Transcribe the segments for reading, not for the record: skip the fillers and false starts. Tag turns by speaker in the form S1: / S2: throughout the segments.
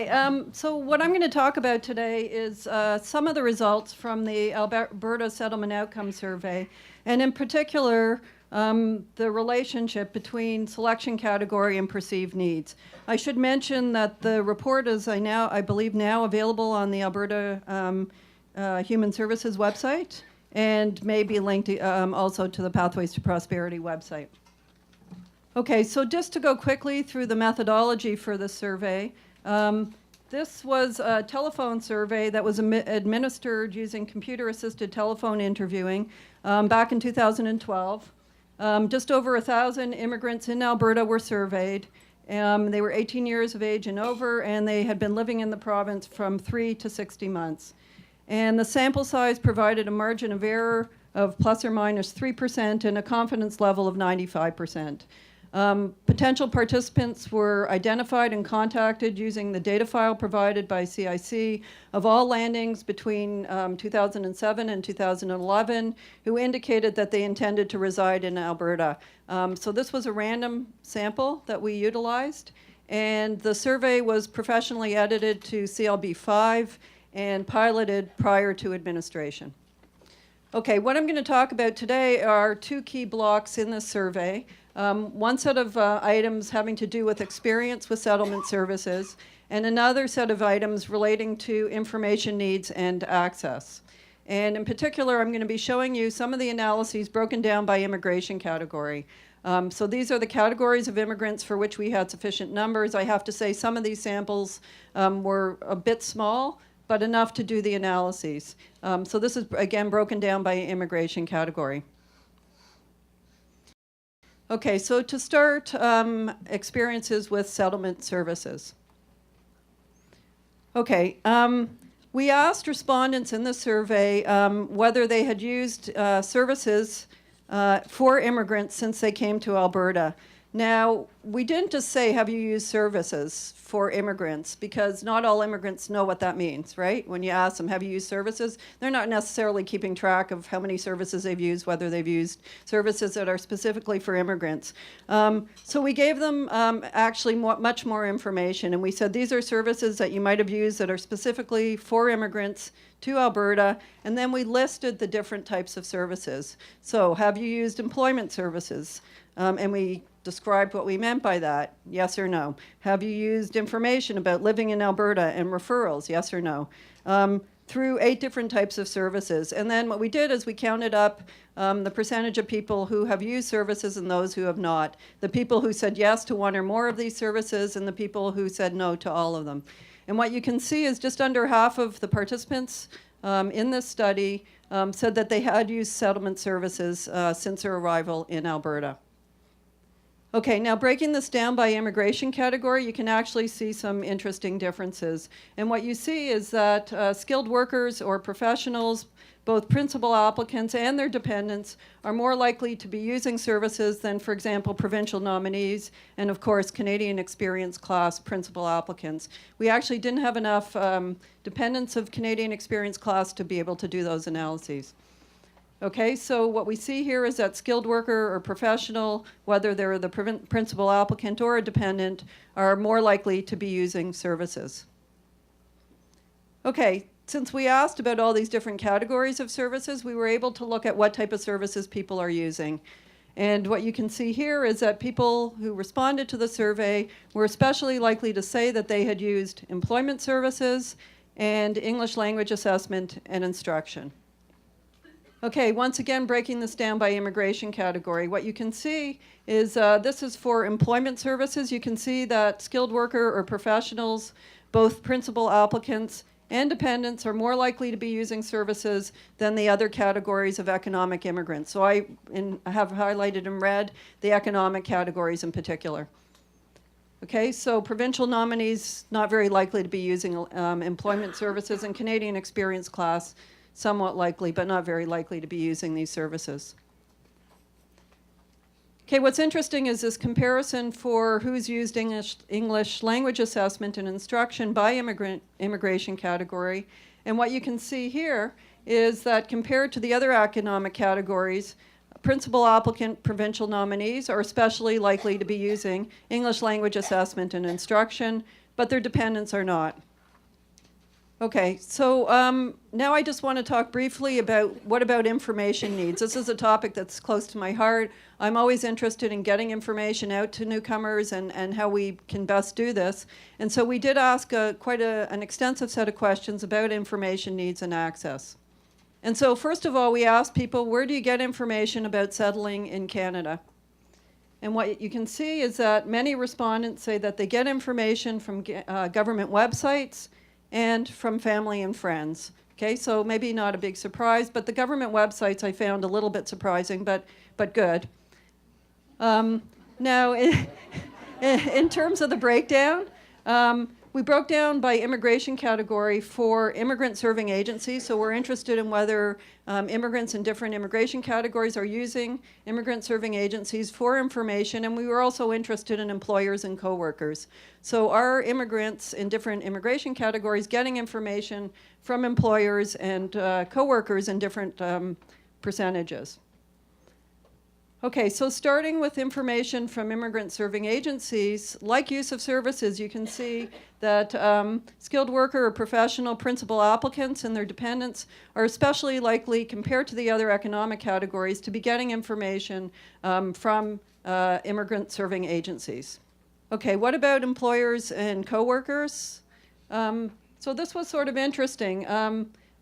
S1: Hi. So what I'm going to talk about today is some of the results from the Alberta Settlement Outcome Survey, and in particular, the relationship between selection category and perceived needs. I should mention that the report is, I believe now available on the Alberta Human Services website, and may be linked also to the Pathways to Prosperity website. Okay, so just to go quickly through the methodology for the survey. This was a telephone survey that was administered using computer-assisted telephone interviewing back in 2012. Just over 1,000 immigrants in Alberta were surveyed. They were 18 years of age and over, and they had been living in the province from 3 to 60 months. And the sample size provided a margin of error of plus or minus 3% and a confidence level of 95%. Potential participants were identified and contacted using the data file provided by CIC of all landings between 2007 and 2011 who indicated that they intended to reside in Alberta. So this was a random sample that we utilized, and the survey was professionally edited to CLB5 and piloted prior to administration. Okay, what I'm going to talk about today are two key blocks in this survey. One set of items having to do with experience with settlement services, and another set of items relating to information needs and access. And in particular, I'm going to be showing you some of the analyses broken down by immigration category. So these are the categories of immigrants for which we had sufficient numbers. I have to say some of these samples were a bit small, but enough to do the analyses. So this is, again, broken down by immigration category. Okay, so to start, experiences with settlement services. Okay, we asked respondents in the survey whether they had used services for immigrants since they came to Alberta. Now, we didn't just say, have you used services for immigrants, because not all immigrants know what that means, right? When you ask them, have you used services? They're not necessarily keeping track of how many services they've used, whether they've used services that are specifically for immigrants. So we gave them actually much more information, and we said these are services that you might have used that are specifically for immigrants to Alberta, and then we listed the different types of services. So have you used employment services? And we described what we meant by that, yes or no. Have you used information about living in Alberta and referrals, yes or no? Through 8 different types of services. And then what we did is we counted up the percentage of people who have used services and those who have not. The people who said yes to one or more of these services and the people who said no to all of them. And what you can see is just under half of the participants in this study said that they had used settlement services since their arrival in Alberta. Okay, now breaking this down by immigration category, you can actually see some interesting differences. And what you see is that skilled workers or professionals, both principal applicants and their dependents, are more likely to be using services than, for example, provincial nominees and, of course, Canadian experience class principal applicants. We actually didn't have enough dependents of Canadian experience class to be able to do those analyses. Okay, so what we see here is that skilled worker or professional, whether they're the principal applicant or a dependent, are more likely to be using services. Okay, since we asked about all these different categories of services, we were able to look at what type of services people are using. And what you can see here is that people who responded to the survey were especially likely to say that they had used employment services and English language assessment and instruction. Okay, once again, breaking this down by immigration category, what you can see is this is for employment services. You can see that skilled worker or professionals, both principal applicants and dependents, are more likely to be using services than the other categories of economic immigrants. So I have highlighted in red the economic categories in particular. Okay, so provincial nominees not very likely to be using employment services, and Canadian experience class somewhat likely, but not very likely to be using these services. Okay, what's interesting is this comparison for who's used English language assessment and instruction by immigration category. And what you can see here is that compared to the other economic categories, principal applicant provincial nominees are especially likely to be using English language assessment and instruction. but their dependents are not. Okay, so now I just want to talk briefly about what about information needs. This is a topic that's close to my heart. I'm always interested in getting information out to newcomers and how we can best do this. And so we did ask quite an extensive set of questions about information needs and access. And so first of all, we asked people, where do you get information about settling in Canada? And what you can see is that many respondents say that they get information from government websites and from family and friends. Okay, so maybe not a big surprise, but the government websites I found a little bit surprising, but good. Now, in terms of the breakdown, we broke down by immigration category for immigrant serving agencies. So we're interested in whether immigrants in different immigration categories are using immigrant serving agencies for information. And we were also interested in employers and coworkers. So are immigrants in different immigration categories getting information from employers and coworkers in different percentages? Okay, so starting with information from immigrant serving agencies, like use of services, you can see that skilled worker or professional principal applicants and their dependents are especially likely, compared to the other economic categories, to be getting information from immigrant serving agencies. Okay, what about employers and coworkers? So this was sort of interesting.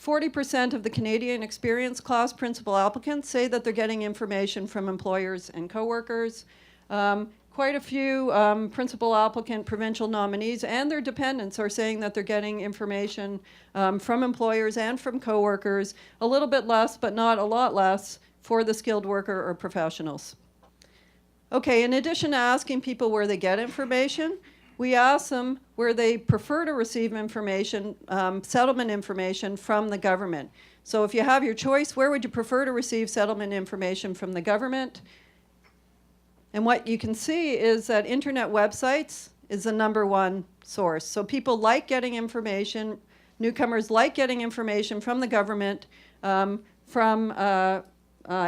S1: 40% of the Canadian experience class principal applicants say that they're getting information from employers and coworkers. Quite a few principal applicant provincial nominees and their dependents are saying that they're getting information from employers and from coworkers. A little bit less, but not a lot less, for the skilled worker or professionals. Okay, in addition to asking people where they get information, we ask them where they prefer to receive information, settlement information from the government. So if you have your choice, where would you prefer to receive settlement information from the government? And what you can see is that internet websites is the #1 source. So people like getting information, newcomers like getting information from the government from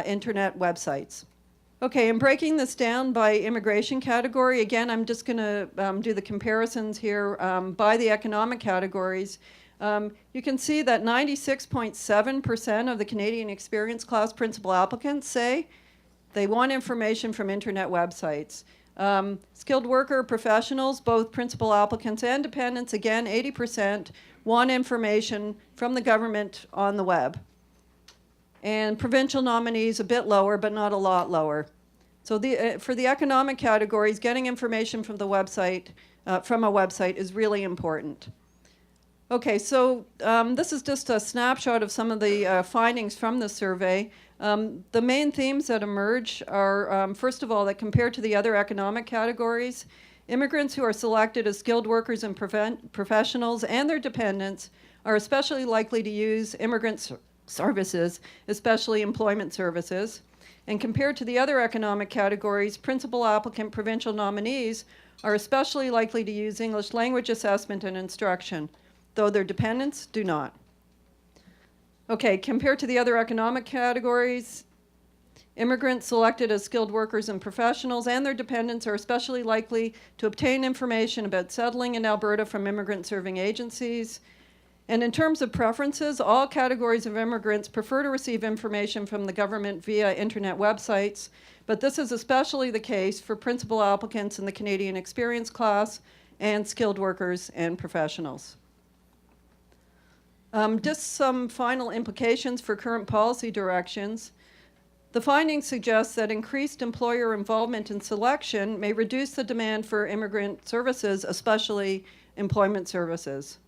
S1: internet websites. Okay, and breaking this down by immigration category, again, I'm just going to do the comparisons here by the economic categories. You can see that 96.7% of the Canadian experience class principal applicants say they want information from internet websites. Skilled worker professionals, both principal applicants and dependents, again, 80% want information from the government on the web. And provincial nominees a bit lower, but not a lot lower. So for the economic categories, getting information from the website, from a website, is really important. Okay, so this is just a snapshot of some of the findings from the survey. The main themes that emerge are, first of all, that compared to the other economic categories, immigrants who are selected as skilled workers and professionals and their dependents are especially likely to use immigrant services, especially employment services. And compared to the other economic categories, principal applicant provincial nominees are especially likely to use English language assessment and instruction, though their dependents do not. Okay, compared to the other economic categories, immigrants selected as skilled workers and professionals and their dependents are especially likely to obtain information about settling in Alberta from immigrant serving agencies. And in terms of preferences, all categories of immigrants prefer to receive information from the government via internet websites, but this is especially the case for principal applicants in the Canadian experience class and skilled workers and professionals. Just some final implications for current policy directions. The findings suggest that increased employer involvement in selection may reduce the demand for immigrant services, especially employment services.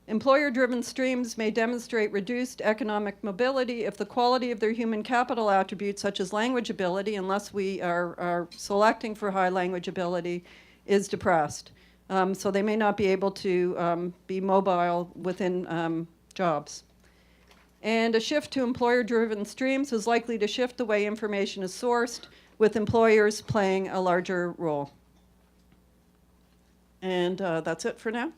S1: Employer-driven streams may demonstrate reduced economic mobility if the quality of their human capital attributes, such as language ability, unless we are selecting for high language ability, is depressed. So they may not be able to be mobile within jobs. And a shift to employer-driven streams is likely to shift the way information is sourced, with employers playing a larger role. And that's it for now.